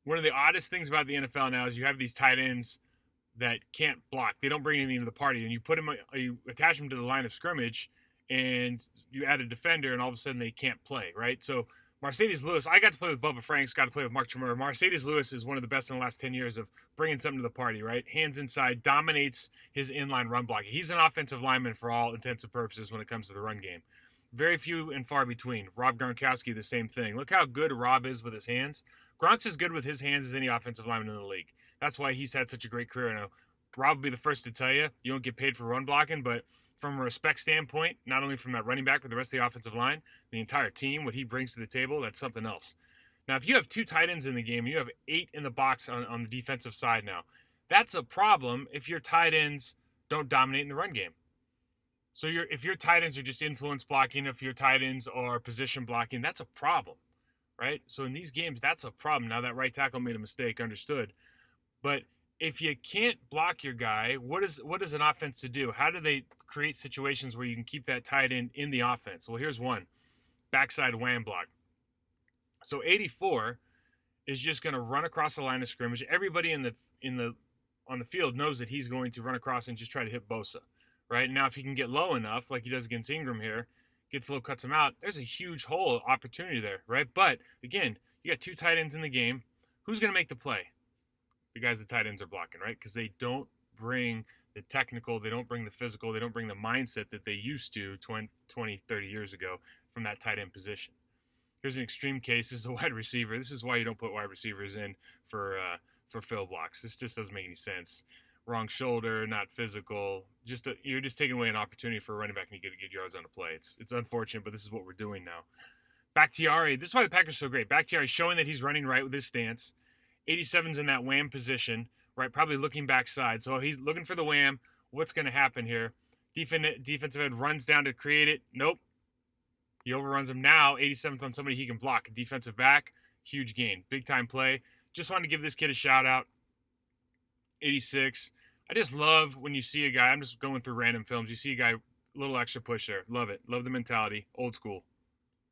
One of the oddest things about the NFL now is you have these tight ends that can't block. They don't bring anything to the party, and you attach them to the line of scrimmage, and you add a defender, and all of a sudden they can't play, right? So Mercedes Lewis, I got to play with Bubba Franks, got to play with Mark Tremere. Mercedes Lewis is one of the best in the last 10 years of bringing something to the party, right? Hands inside, dominates his inline run blocking. He's an offensive lineman for all intents and purposes when it comes to the run game. Very few and far between. Rob Gronkowski, the same thing. Look how good Rob is with his hands. Gronk's as good with his hands as any offensive lineman in the league. That's why he's had such a great career. Now, Rob will be the first to tell you don't get paid for run blocking, but from a respect standpoint, not only from that running back, but the rest of the offensive line, the entire team, what he brings to the table, that's something else. Now, if you have two tight ends in the game, you have 8 in the box on the defensive side now. That's a problem if your tight ends don't dominate in the run game. So if your tight ends are just influence blocking, if your tight ends are position blocking, that's a problem, right? So in these games, that's a problem. Now that right tackle made a mistake, understood. But if you can't block your guy, what is an offense to do? How do they create situations where you can keep that tight end in the offense? Well, here's one: backside wham block. So 84 is just going to run across the line of scrimmage. Everybody on the field knows that he's going to run across and just try to hit Bosa, right? Now, if he can get low enough, like he does against Ingram here, gets low, cuts him out, there's a huge hole opportunity there, right? But again, you got two tight ends in the game. Who's going to make the play? The guys the tight ends are blocking, right? Because they don't bring the technical, they don't bring the physical, they don't bring the mindset that they used to 20, 30 years ago from that tight end position. Here's an extreme case. This is a wide receiver. This is why you don't put wide receivers in for fill blocks. This just doesn't make any sense. Wrong shoulder, not physical. You're just taking away an opportunity for a running back and you get to get yards on the play. It's unfortunate, but this is what we're doing now. Bakhtiari, this is why the Packers are so great. Bakhtiari showing that he's running right with his stance. 87's in that wham position, right? Probably looking backside. So he's looking for the wham. What's going to happen here? Defensive end runs down to create it. Nope. He overruns him now. 87's on somebody he can block. Defensive back, huge gain. Big time play. Just wanted to give this kid a shout out. 86. I just love when you see a guy, I'm just going through random films, you see a guy, a little extra push there. Love it. Love the mentality. Old school.